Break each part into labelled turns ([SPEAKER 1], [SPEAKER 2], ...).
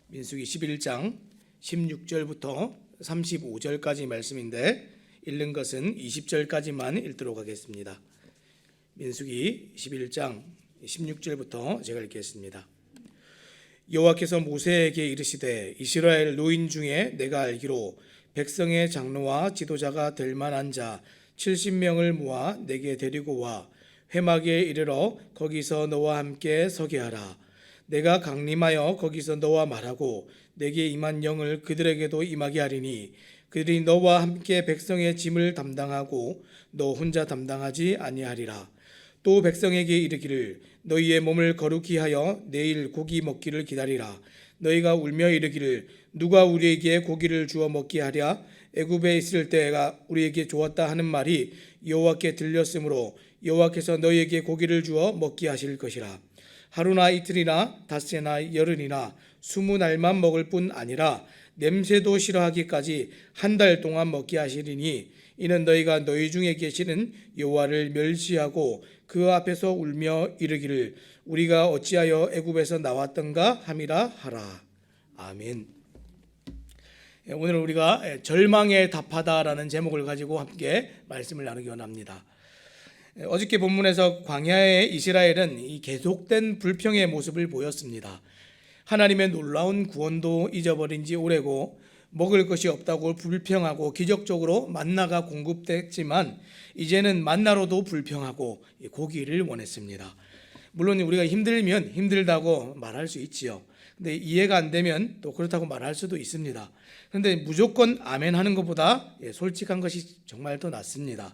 [SPEAKER 1] 민수기 11장 16절부터 35절까지 말씀인데 읽는 것은 20절까지만 읽도록 하겠습니다. 민수기 11장 16절부터 제가 읽겠습니다. 여호와께서 모세에게 이르시되 이스라엘 노인 중에 내가 알기로 백성의 장로와 지도자가 될 만한 자 70명을 모아 내게 데리고 와 회막에 이르러 거기서 너와 함께 서게 하라. 내가 강림하여 거기서 너와 말하고 내게 임한 영을 그들에게도 임하게 하리니 그들이 너와 함께 백성의 짐을 담당하고 너 혼자 담당하지 아니하리라. 또 백성에게 이르기를 너희의 몸을 거룩히 하여 내일 고기 먹기를 기다리라. 너희가 울며 이르기를 누가 우리에게 고기를 주어 먹게 하랴. 애굽에 있을 때가 우리에게 좋았다 하는 말이 여호와께 들렸으므로 여호와께서 너희에게 고기를 주어 먹게 하실 것이라. 하루나 이틀이나 닷새나 열흘이나 20날만 먹을 뿐 아니라 냄새도 싫어하기까지 한 달 동안 먹게 하시리니 이는 너희가 너희 중에 계시는 여호와를 멸시하고 그 앞에서 울며 이르기를 우리가 어찌하여 애굽에서 나왔던가 함이라 하라. 아멘. 오늘 우리가 절망에 답하다라는 제목을 가지고 함께 말씀을 나누기 원합니다. 어저께 본문에서 광야의 이스라엘은 이 계속된 불평의 모습을 보였습니다. 하나님의 놀라운 구원도 잊어버린 지 오래고 먹을 것이 없다고 불평하고 기적적으로 만나가 공급됐지만 이제는 만나로도 불평하고 고기를 원했습니다. 물론 우리가 힘들면 힘들다고 말할 수 있지요. 근데 이해가 안 되면 또 그렇다고 말할 수도 있습니다. 그런데 무조건 아멘 하는 것보다 솔직한 것이 정말 더 낫습니다.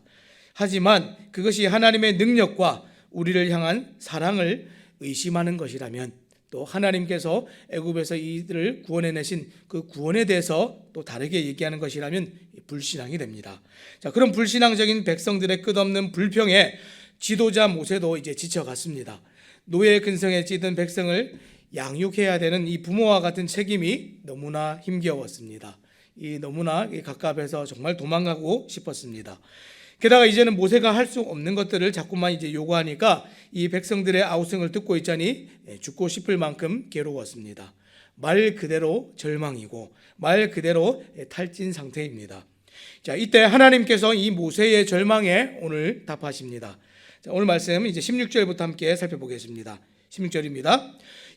[SPEAKER 1] 하지만 그것이 하나님의 능력과 우리를 향한 사랑을 의심하는 것이라면 또 하나님께서 애굽에서 이들을 구원해내신 그 구원에 대해서 또 다르게 얘기하는 것이라면 불신앙이 됩니다. 자, 그런 불신앙적인 백성들의 끝없는 불평에 지도자 모세도 이제 지쳐갔습니다. 노예 근성에 찌든 백성을 양육해야 되는 이 부모와 같은 책임이 너무나 힘겨웠습니다. 너무나 갑갑해서 정말 도망가고 싶었습니다. 게다가 이제는 모세가 할 수 없는 것들을 자꾸만 이제 요구하니까 이 백성들의 아우성을 듣고 있자니 죽고 싶을 만큼 괴로웠습니다. 말 그대로 절망이고 말 그대로 탈진 상태입니다. 자, 이때 하나님께서 이 모세의 절망에 오늘 답하십니다. 자, 오늘 말씀 이제 16절부터 함께 살펴보겠습니다. 16절입니다.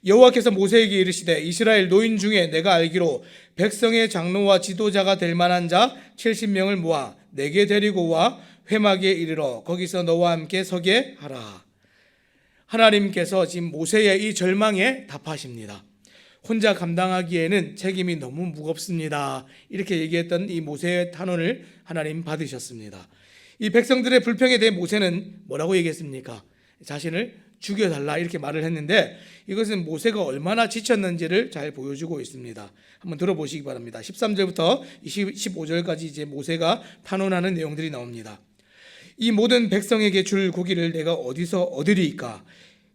[SPEAKER 1] 여호와께서 모세에게 이르시되 이스라엘 노인 중에 내가 알기로 백성의 장로와 지도자가 될 만한 자 70명을 모아 내게 데리고 와 회막에 이르러 거기서 너와 함께 서게 하라. 하나님께서 지금 모세의 이 절망에 답하십니다. 혼자 감당하기에는 책임이 너무 무겁습니다. 이렇게 얘기했던 이 모세의 탄원을 하나님 받으셨습니다. 이 백성들의 불평에 대해 모세는 뭐라고 얘기했습니까? 자신을 죽여달라 이렇게 말을 했는데 이것은 모세가 얼마나 지쳤는지를 잘 보여주고 있습니다. 한번 들어보시기 바랍니다. 13절부터 15절까지 이제 모세가 탄원하는 내용들이 나옵니다. 이 모든 백성에게 줄 고기를 내가 어디서 얻으리이까?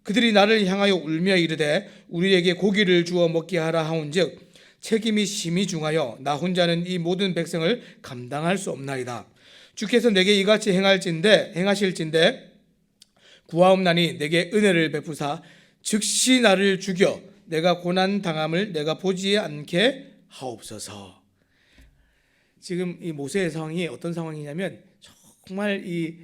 [SPEAKER 1] 그들이 나를 향하여 울며 이르되 우리에게 고기를 주어 먹게 하라 하온즉 책임이 심히 중하여 나 혼자는 이 모든 백성을 감당할 수 없나이다. 주께서 내게 이같이 행하실진대 구하옵나니 내게 은혜를 베푸사 즉시 나를 죽여 내가 고난 당함을 내가 보지 않게 하옵소서. 지금 이 모세의 상황이 어떤 상황이냐면 정말 이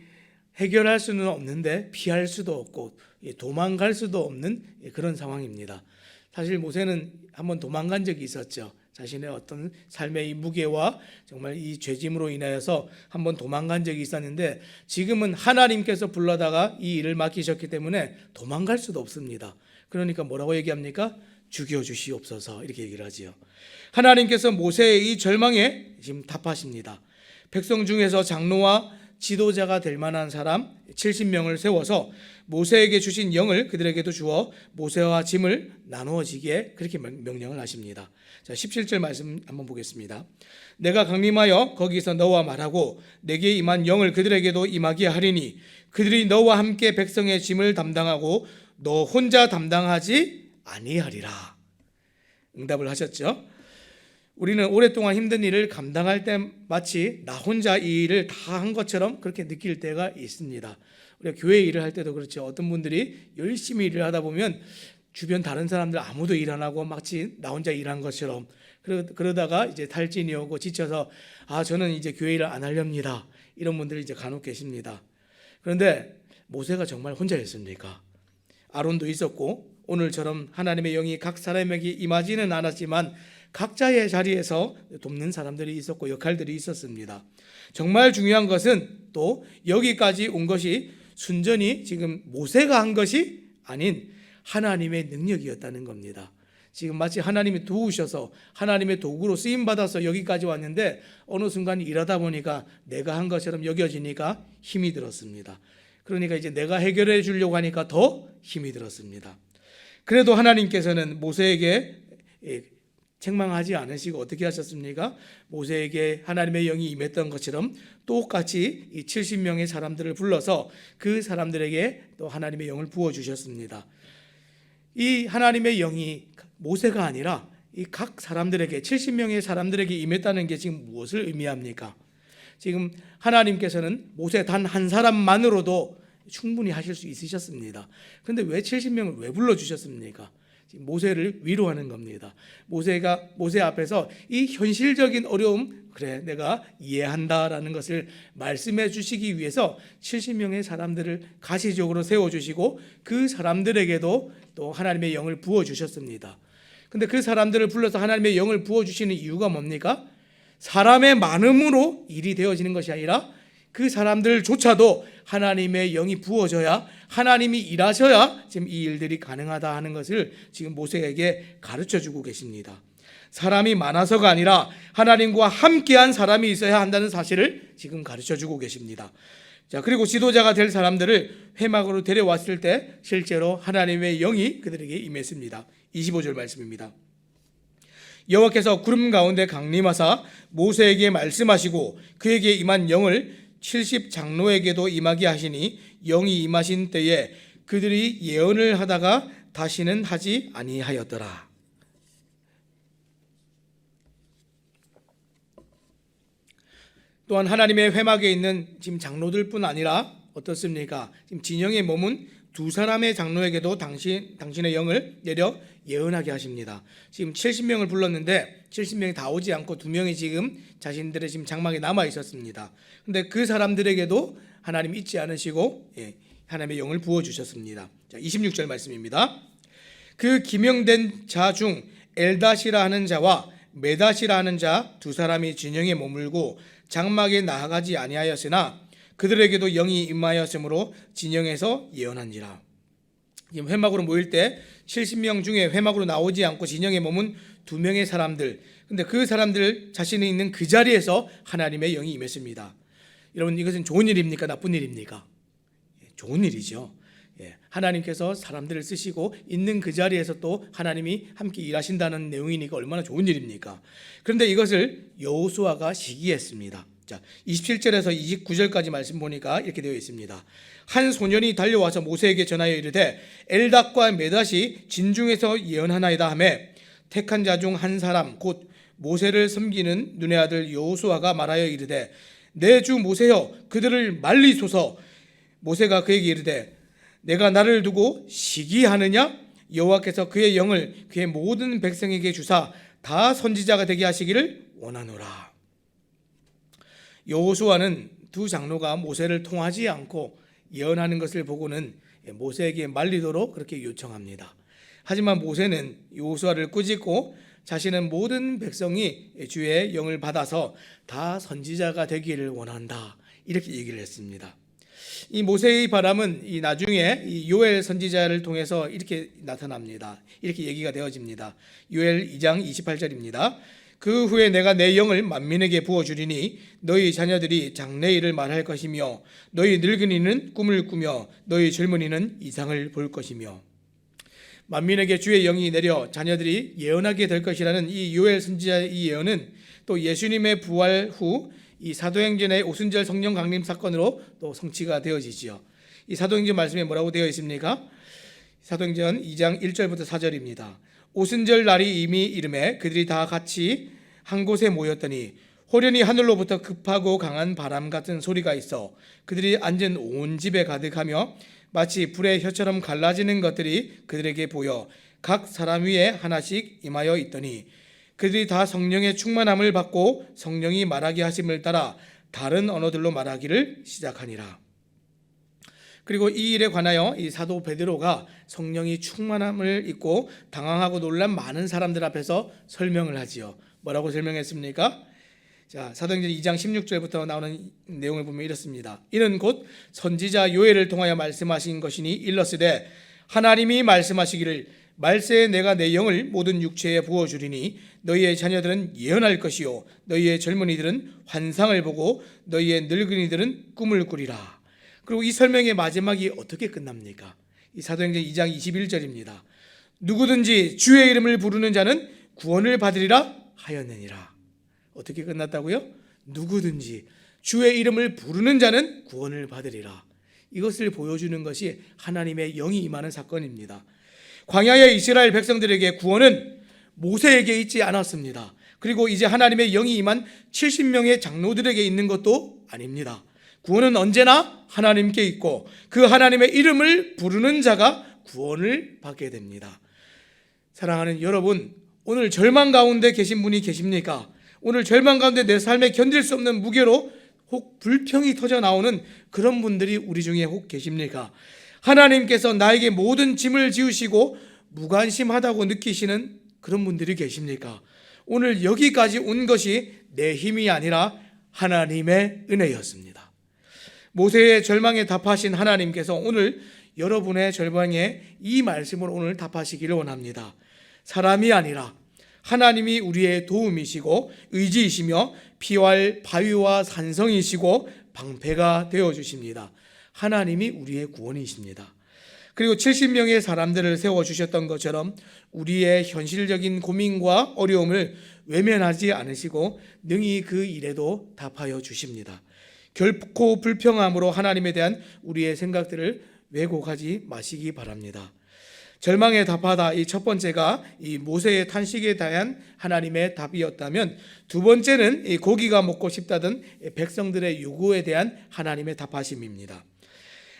[SPEAKER 1] 해결할 수는 없는데 피할 수도 없고 도망갈 수도 없는 그런 상황입니다. 사실 모세는 한번 도망간 적이 있었죠. 자신의 어떤 삶의 이 무게와 정말 이 죄짐으로 인하여서 한번 도망간 적이 있었는데 지금은 하나님께서 불러다가 이 일을 맡기셨기 때문에 도망갈 수도 없습니다. 그러니까 뭐라고 얘기합니까? 죽여주시옵소서 이렇게 얘기를 하지요. 하나님께서 모세의 이 절망에 지금 답하십니다. 백성 중에서 장로와 지도자가 될 만한 사람 70명을 세워서 모세에게 주신 영을 그들에게도 주어 모세와 짐을 나누어지게 그렇게 명령을 하십니다. 자, 17절 말씀 한번 보겠습니다. 내가 강림하여 거기서 너와 말하고 내게 임한 영을 그들에게도 임하게 하리니 그들이 너와 함께 백성의 짐을 담당하고 너 혼자 담당하지 아니하리라. 응답을 하셨죠? 우리는 오랫동안 힘든 일을 감당할 때 마치 나 혼자 이 일을 다 한 것처럼 그렇게 느낄 때가 있습니다. 우리가 교회 일을 할 때도 그렇죠. 어떤 분들이 열심히 일을 하다 보면 주변 다른 사람들 아무도 일 안 하고 마치 나 혼자 일한 것처럼 그러다가 이제 탈진이 오고 지쳐서 저는 이제 교회 일을 안 하렵니다. 이런 분들이 이제 간혹 계십니다. 그런데 모세가 정말 혼자였습니까? 아론도 있었고 오늘처럼 하나님의 영이 각 사람에게 임하지는 않았지만 각자의 자리에서 돕는 사람들이 있었고 역할들이 있었습니다. 정말 중요한 것은 또 여기까지 온 것이 순전히 지금 모세가 한 것이 아닌 하나님의 능력이었다는 겁니다. 지금 마치 하나님이 도우셔서 하나님의 도구로 쓰임받아서 여기까지 왔는데 어느 순간 일하다 보니까 내가 한 것처럼 여겨지니까 힘이 들었습니다. 그러니까 이제 내가 해결해 주려고 하니까 더 힘이 들었습니다. 그래도 하나님께서는 모세에게 책망하지 않으시고 어떻게 하셨습니까? 모세에게 하나님의 영이 임했던 것처럼 똑같이 이 70명의 사람들을 불러서 그 사람들에게 또 하나님의 영을 부어주셨습니다. 이 하나님의 영이 모세가 아니라 이 각 사람들에게 70명의 사람들에게 임했다는 게 지금 무엇을 의미합니까? 지금 하나님께서는 모세 단 한 사람만으로도 충분히 하실 수 있으셨습니다. 그런데 왜 70명을 왜 불러주셨습니까? 지금 모세를 위로하는 겁니다. 모세 앞에서 이 현실적인 어려움, 그래 내가 이해한다라는 것을 말씀해 주시기 위해서 70명의 사람들을 가시적으로 세워주시고 그 사람들에게도 또 하나님의 영을 부어주셨습니다. 근데 그 사람들을 불러서 하나님의 영을 부어주시는 이유가 뭡니까? 사람의 많음으로 일이 되어지는 것이 아니라 그 사람들조차도 하나님의 영이 부어져야 하나님이 일하셔야 지금 이 일들이 가능하다 하는 것을 지금 모세에게 가르쳐주고 계십니다. 사람이 많아서가 아니라 하나님과 함께한 사람이 있어야 한다는 사실을 지금 가르쳐주고 계십니다. 자, 그리고 지도자가 될 사람들을 회막으로 데려왔을 때 실제로 하나님의 영이 그들에게 임했습니다. 25절 말씀입니다. 여호와께서 구름 가운데 강림하사 모세에게 말씀하시고 그에게 임한 영을 70 장로에게도 임하게 하시니 영이 임하신 때에 그들이 예언을 하다가 다시는 하지 아니하였더라. 또한 하나님의 회막에 있는 지금 장로들뿐 아니라 어떻습니까? 지금 진영에 머문 두 사람의 장로에게도 당신의 영을 내려 예언하게 하십니다. 지금 70명을 불렀는데 70명이 다 오지 않고 2명이 지금 자신들의 지금 장막에 남아 있었습니다. 근데 그 사람들에게도 하나님 잊지 않으시고 하나님의 영을 부어 주셨습니다. 자, 26절 말씀입니다. 그 기명된 자 중 엘닷이라 하는 자와 메닷이라 하는 자 두 사람이 진영에 머물고 장막에 나아가지 아니하였으나 그들에게도 영이 임하였으므로 진영에서 예언한지라. 지금 회막으로 모일 때 70명 중에 회막으로 나오지 않고 진영에 머문 2명의 사람들, 근데 그 사람들 자신이 있는 그 자리에서 하나님의 영이 임했습니다. 여러분, 이것은 좋은 일입니까? 나쁜 일입니까? 좋은 일이죠. 하나님께서 사람들을 쓰시고 있는 그 자리에서 또 하나님이 함께 일하신다는 내용이니까 얼마나 좋은 일입니까? 그런데 이것을 여호수아가 시기했습니다. 자, 27절에서 29절까지 말씀 보니까 이렇게 되어 있습니다. 한 소년이 달려와서 모세에게 전하여 이르되 엘닷과 메닷이 진중에서 예언하나이다 하매 택한 자 중 한 사람 곧 모세를 섬기는 눈의 아들 여호수아가 말하여 이르되 내 주 모세여 그들을 말리소서. 모세가 그에게 이르되 내가 나를 두고 시기하느냐? 여호와께서 그의 영을 그의 모든 백성에게 주사 다 선지자가 되게 하시기를 원하노라. 여호수아는 두 장로가 모세를 통하지 않고 예언하는 것을 보고는 모세에게 말리도록 그렇게 요청합니다. 하지만 모세는 여호수아를 꾸짖고 자신은 모든 백성이 주의 영을 받아서 다 선지자가 되기를 원한다, 이렇게 얘기를 했습니다. 이 모세의 바람은 이 나중에 이 요엘 선지자를 통해서 이렇게 나타납니다. 이렇게 얘기가 되어집니다. 요엘 2장 28절입니다. 그 후에 내가 내 영을 만민에게 부어주리니 너희 자녀들이 장래일을 말할 것이며 너희 늙은이는 꿈을 꾸며 너희 젊은이는 이상을 볼 것이며. 만민에게 주의 영이 내려 자녀들이 예언하게 될 것이라는 이 요엘 선지자의 이 예언은 또 예수님의 부활 후 이 사도행전의 오순절 성령 강림 사건으로 또 성취가 되어지지요. 이 사도행전 말씀에 뭐라고 되어 있습니까? 사도행전 2장 1절부터 4절입니다. 오순절 날이 이미 이름에 그들이 다 같이 한 곳에 모였더니 호련히 하늘로부터 급하고 강한 바람 같은 소리가 있어 그들이 앉은 온 집에 가득하며 마치 불의 혀처럼 갈라지는 것들이 그들에게 보여 각 사람 위에 하나씩 임하여 있더니 그들이 다 성령의 충만함을 받고 성령이 말하게 하심을 따라 다른 언어들로 말하기를 시작하니라. 그리고 이 일에 관하여 이 사도 베드로가 성령이 충만함을 입고 당황하고 놀란 많은 사람들 앞에서 설명을 하지요. 뭐라고 설명했습니까? 자, 사도행전 2장 16절부터 나오는 내용을 보면 이렇습니다. 이는 곧 선지자 요엘을 통하여 말씀하신 것이니 일렀으되 하나님이 말씀하시기를 말세에 내가 내 영을 모든 육체에 부어주리니 너희의 자녀들은 예언할 것이요 너희의 젊은이들은 환상을 보고 너희의 늙은이들은 꿈을 꾸리라. 그리고 이 설명의 마지막이 어떻게 끝납니까? 이 사도행전 2장 21절입니다. 누구든지 주의 이름을 부르는 자는 구원을 받으리라 하였느니라. 어떻게 끝났다고요? 누구든지 주의 이름을 부르는 자는 구원을 받으리라. 이것을 보여주는 것이 하나님의 영이 임하는 사건입니다. 광야의 이스라엘 백성들에게 구원은 모세에게 있지 않았습니다. 그리고 이제 하나님의 영이 임한 70명의 장로들에게 있는 것도 아닙니다. 구원은 언제나 하나님께 있고 그 하나님의 이름을 부르는 자가 구원을 받게 됩니다. 사랑하는 여러분, 오늘 절망 가운데 계신 분이 계십니까? 오늘 절망 가운데 내 삶에 견딜 수 없는 무게로 혹 불평이 터져 나오는 그런 분들이 우리 중에 혹 계십니까? 하나님께서 나에게 모든 짐을 지우시고 무관심하다고 느끼시는 그런 분들이 계십니까? 오늘 여기까지 온 것이 내 힘이 아니라 하나님의 은혜였습니다. 모세의 절망에 답하신 하나님께서 오늘 여러분의 절망에 이 말씀을 오늘 답하시기를 원합니다. 사람이 아니라 하나님이 우리의 도움이시고 의지이시며 피할 바위와 산성이시고 방패가 되어주십니다. 하나님이 우리의 구원이십니다. 그리고 70명의 사람들을 세워주셨던 것처럼 우리의 현실적인 고민과 어려움을 외면하지 않으시고 능히 그 일에도 답하여 주십니다. 결코 불평함으로 하나님에 대한 우리의 생각들을 왜곡하지 마시기 바랍니다. 절망에 답하다, 이 첫 번째가 이 모세의 탄식에 대한 하나님의 답이었다면, 두 번째는 이 고기가 먹고 싶다던 백성들의 요구에 대한 하나님의 답하심입니다.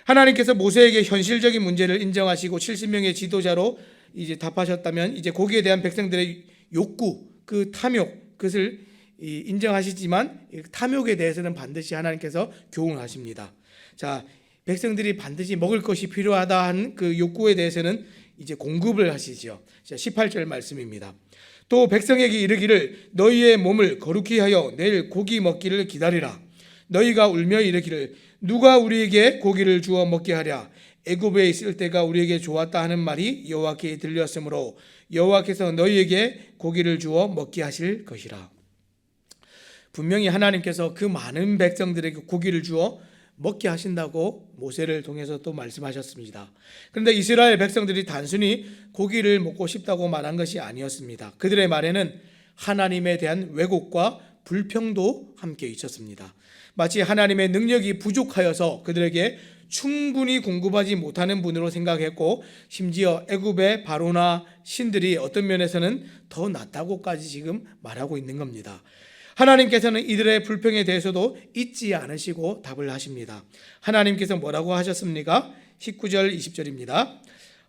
[SPEAKER 1] 하나님께서 모세에게 현실적인 문제를 인정하시고 70명의 지도자로 이제 답하셨다면, 이제 거기에 대한 백성들의 욕구, 그 탐욕, 그것을 인정하시지만 탐욕에 대해서는 반드시 하나님께서 교훈하십니다. 자, 백성들이 반드시 먹을 것이 필요하다 한 그 욕구에 대해서는 이제 공급을 하시죠. 18절 말씀입니다. 또 백성에게 이르기를 너희의 몸을 거룩히 하여 내일 고기 먹기를 기다리라. 너희가 울며 이르기를 누가 우리에게 고기를 주어 먹게 하랴. 애굽에 있을 때가 우리에게 좋았다 하는 말이 여호와께 들렸으므로 여호와께서 너희에게 고기를 주어 먹게 하실 것이라. 분명히 하나님께서 그 많은 백성들에게 고기를 주어 먹게 하신다고 모세를 통해서 또 말씀하셨습니다. 그런데 이스라엘 백성들이 단순히 고기를 먹고 싶다고 말한 것이 아니었습니다. 그들의 말에는 하나님에 대한 왜곡과 불평도 함께 있었습니다. 마치 하나님의 능력이 부족하여서 그들에게 충분히 공급하지 못하는 분으로 생각했고, 심지어 애굽의 바로나 신들이 어떤 면에서는 더 낫다고까지 지금 말하고 있는 겁니다. 하나님께서는 이들의 불평에 대해서도 잊지 않으시고 답을 하십니다. 하나님께서 뭐라고 하셨습니까? 19절 20절입니다.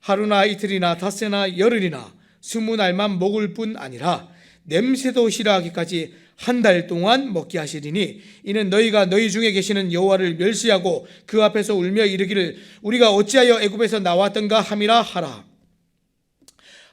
[SPEAKER 1] 하루나 이틀이나 닷새나 열흘이나 20날만 먹을 뿐 아니라 냄새도 싫어하기까지 한 달 동안 먹게 하시리니 이는 너희가 너희 중에 계시는 여호와를 멸시하고 그 앞에서 울며 이르기를 우리가 어찌하여 애굽에서 나왔던가 함이라 하라.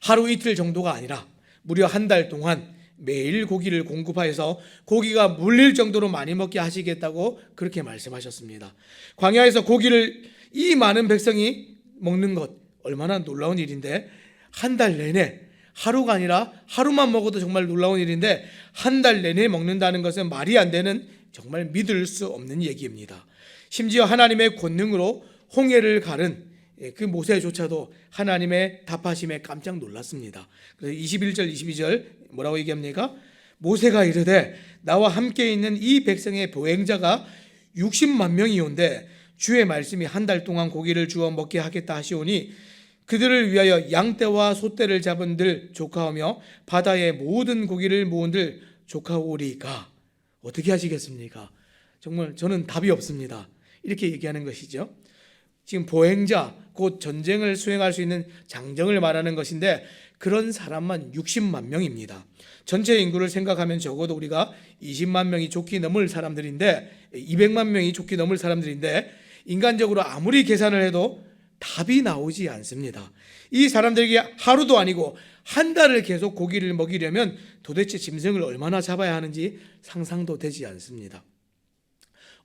[SPEAKER 1] 하루 이틀 정도가 아니라 무려 한 달 동안 매일 고기를 공급하여서 고기가 물릴 정도로 많이 먹게 하시겠다고 그렇게 말씀하셨습니다. 광야에서 고기를 이 많은 백성이 먹는 것 얼마나 놀라운 일인데, 한 달 내내, 하루가 아니라 하루만 먹어도 정말 놀라운 일인데 한 달 내내 먹는다는 것은 말이 안 되는, 정말 믿을 수 없는 얘기입니다. 심지어 하나님의 권능으로 홍해를 가른 그 모세조차도 하나님의 답하심에 깜짝 놀랐습니다. 그래서 21절 22절 뭐라고 얘기합니까? 모세가 이르되 나와 함께 있는 이 백성의 보행자가 60만 명이온데 주의 말씀이 한 달 동안 고기를 주어 먹게 하겠다 하시오니 그들을 위하여 양떼와 소떼를 잡은들 조카오며 바다의 모든 고기를 모은들 조카오리까. 어떻게 하시겠습니까? 정말 저는 답이 없습니다. 이렇게 얘기하는 것이죠. 지금 보행자, 곧 전쟁을 수행할 수 있는 장정을 말하는 것인데 그런 사람만 60만 명입니다. 전체 인구를 생각하면 적어도 우리가 20만 명이 좋게 넘을 사람들인데 200만 명이 좋게 넘을 사람들인데 인간적으로 아무리 계산을 해도 답이 나오지 않습니다. 이 사람들에게 하루도 아니고 한 달을 계속 고기를 먹이려면 도대체 짐승을 얼마나 잡아야 하는지 상상도 되지 않습니다.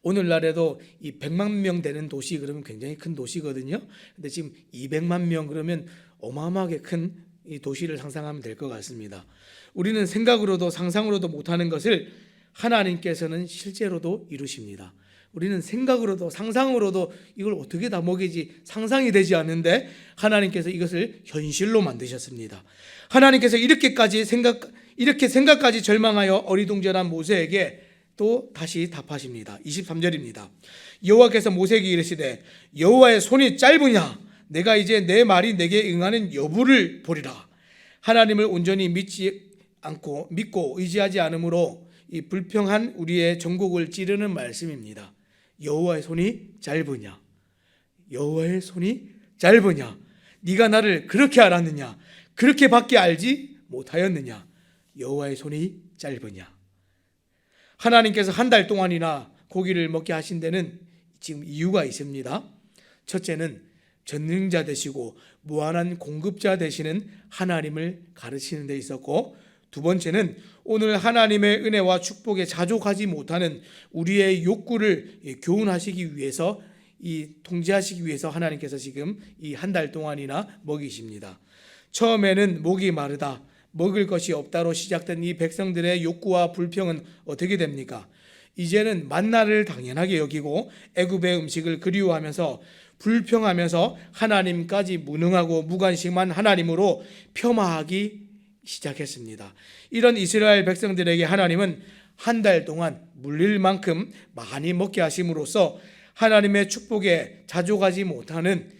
[SPEAKER 1] 오늘날에도 이 100만 명 되는 도시 그러면 굉장히 큰 도시거든요. 근데 지금 200만 명 그러면 어마어마하게 큰 이 도시를 상상하면 될 것 같습니다. 우리는 생각으로도 상상으로도 못하는 것을 하나님께서는 실제로도 이루십니다. 우리는 생각으로도 상상으로도 이걸 어떻게 다 먹이지 상상이 되지 않는데 하나님께서 이것을 현실로 만드셨습니다. 하나님께서 이렇게 생각까지 절망하여 어리둥절한 모세에게 또 다시 답하십니다. 23절입니다. 여호와께서 모세에게 이르시되 여호와의 손이 짧으냐? 내가 이제 내 말이 내게 응하는 여부를 보리라. 하나님을 온전히 믿지 않고 믿고 의지하지 않으므로 이 불평한 우리의 전곡을 찌르는 말씀입니다. 여호와의 손이 짧으냐? 여호와의 손이 짧으냐? 네가 나를 그렇게 알았느냐? 그렇게밖에 알지 못하였느냐? 여호와의 손이 짧으냐? 하나님께서 한 달 동안이나 고기를 먹게 하신 데는 지금 이유가 있습니다. 첫째는 전능자 되시고 무한한 공급자 되시는 하나님을 가르치는 데 있었고, 두 번째는 오늘 하나님의 은혜와 축복에 자족하지 못하는 우리의 욕구를 교훈하시기 위해서, 통제하시기 위해서 하나님께서 지금 이 한 달 동안이나 먹이십니다. 처음에는 목이 마르다, 먹을 것이 없다로 시작된 이 백성들의 욕구와 불평은 어떻게 됩니까? 이제는 만나를 당연하게 여기고 애굽의 음식을 그리워하면서 불평하면서 하나님까지 무능하고 무관심한 하나님으로 폄하하기 시작했습니다. 이런 이스라엘 백성들에게 하나님은 한 달 동안 물릴 만큼 많이 먹게 하심으로써 하나님의 축복에 자족하지 못하는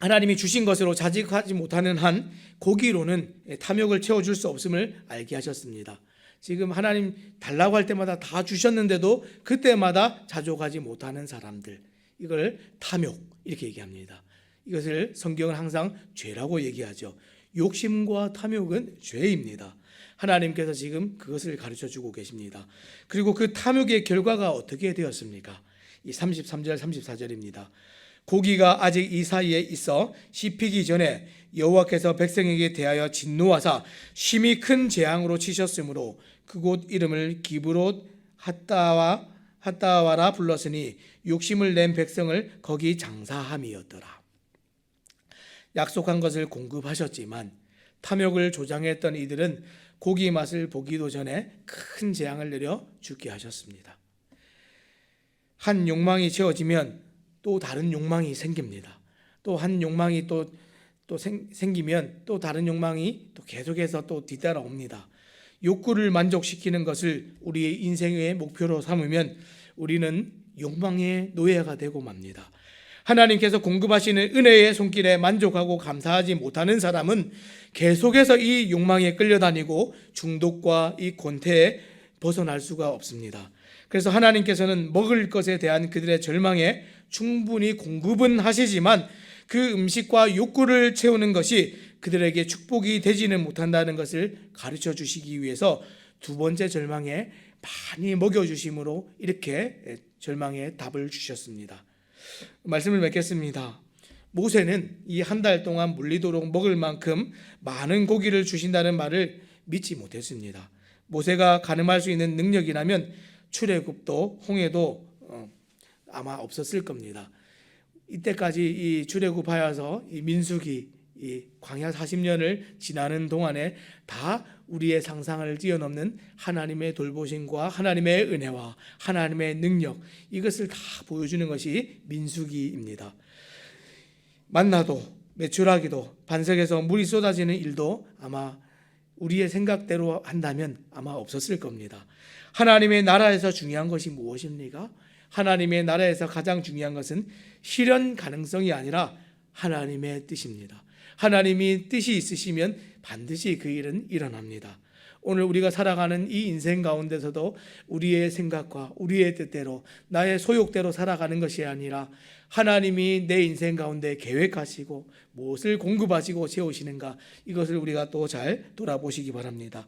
[SPEAKER 1] 하나님이 주신 것으로 자직하지 못하는 한 고기로는 탐욕을 채워줄 수 없음을 알게 하셨습니다. 지금 하나님 달라고 할 때마다 다 주셨는데도 그때마다 자족하지 못하는 사람들, 이걸 탐욕 이렇게 얘기합니다. 이것을 성경은 항상 죄라고 얘기하죠. 욕심과 탐욕은 죄입니다. 하나님께서 지금 그것을 가르쳐주고 계십니다. 그리고 그 탐욕의 결과가 어떻게 되었습니까? 이 33절 34절입니다. 고기가 아직 이 사이에 있어 씹히기 전에 여호와께서 백성에게 대하여 진노하사 심히 큰 재앙으로 치셨으므로 그곳 이름을 기브롯 핫다와라 불렀으니 욕심을 낸 백성을 거기 장사함이었더라. 약속한 것을 공급하셨지만 탐욕을 조장했던 이들은 고기 맛을 보기도 전에 큰 재앙을 내려 죽게 하셨습니다. 한 욕망이 채워지면 또 다른 욕망이 생깁니다. 또 한 욕망이 또 생기면 또 다른 욕망이 또 계속해서 또 뒤따라옵니다. 욕구를 만족시키는 것을 우리의 인생의 목표로 삼으면 우리는 욕망의 노예가 되고 맙니다. 하나님께서 공급하시는 은혜의 손길에 만족하고 감사하지 못하는 사람은 계속해서 이 욕망에 끌려다니고 중독과 이 권태에 벗어날 수가 없습니다. 그래서 하나님께서는 먹을 것에 대한 그들의 절망에 충분히 공급은 하시지만 그 음식과 욕구를 채우는 것이 그들에게 축복이 되지는 못한다는 것을 가르쳐 주시기 위해서 두 번째 절망에 많이 먹여주심으로 이렇게 절망의 답을 주셨습니다. 말씀을 맺겠습니다. 모세는 이 한 달 동안 물리도록 먹을 만큼 많은 고기를 주신다는 말을 믿지 못했습니다. 모세가 가늠할 수 있는 능력이라면 출애굽도 홍해도 아마 없었을 겁니다. 이때까지 이 출애굽하여서 이 민수기 이 광야 40년을 지나는 동안에 다 우리의 상상을 뛰어넘는 하나님의 돌보심과 하나님의 은혜와 하나님의 능력, 이것을 다 보여주는 것이 민수기입니다. 만나도 메추라기도 반석에서 물이 쏟아지는 일도 아마 우리의 생각대로 한다면 아마 없었을 겁니다. 하나님의 나라에서 중요한 것이 무엇입니까? 하나님의 나라에서 가장 중요한 것은 실현 가능성이 아니라 하나님의 뜻입니다. 하나님이 뜻이 있으시면 반드시 그 일은 일어납니다. 오늘 우리가 살아가는 이 인생 가운데서도 우리의 생각과 우리의 뜻대로 나의 소욕대로 살아가는 것이 아니라 하나님이 내 인생 가운데 계획하시고 무엇을 공급하시고 세우시는가, 이것을 우리가 또 잘 돌아보시기 바랍니다.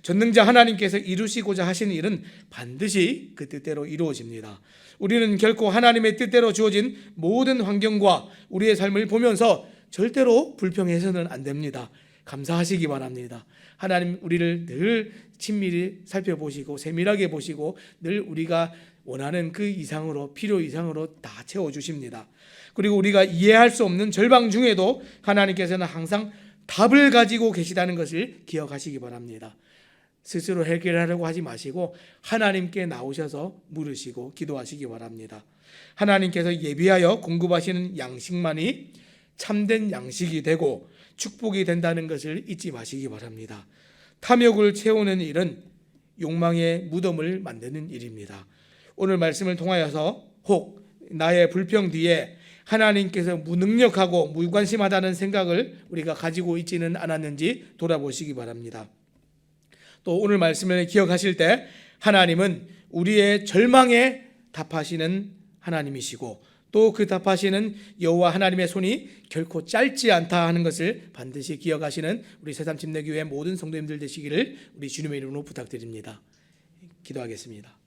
[SPEAKER 1] 전능자 하나님께서 이루시고자 하시는 일은 반드시 그 뜻대로 이루어집니다. 우리는 결코 하나님의 뜻대로 주어진 모든 환경과 우리의 삶을 보면서 절대로 불평해서는 안 됩니다. 감사하시기 바랍니다. 하나님 우리를 늘 친밀히 살펴보시고 세밀하게 보시고 늘 우리가 원하는 그 이상으로, 필요 이상으로 다 채워주십니다. 그리고 우리가 이해할 수 없는 절방 중에도 하나님께서는 항상 답을 가지고 계시다는 것을 기억하시기 바랍니다. 스스로 해결하려고 하지 마시고 하나님께 나오셔서 물으시고 기도하시기 바랍니다. 하나님께서 예비하여 공급하시는 양식만이 참된 양식이 되고 축복이 된다는 것을 잊지 마시기 바랍니다. 탐욕을 채우는 일은 욕망의 무덤을 만드는 일입니다. 오늘 말씀을 통하여서 혹 나의 불평 뒤에 하나님께서 무능력하고 무관심하다는 생각을 우리가 가지고 있지는 않았는지 돌아보시기 바랍니다. 또 오늘 말씀을 기억하실 때 하나님은 우리의 절망에 답하시는 하나님이시고 또 그 답하시는 여호와 하나님의 손이 결코 짧지 않다 하는 것을 반드시 기억하시는 우리 새삼침례교회 모든 성도님들 되시기를 우리 주님의 이름으로 부탁드립니다. 기도하겠습니다.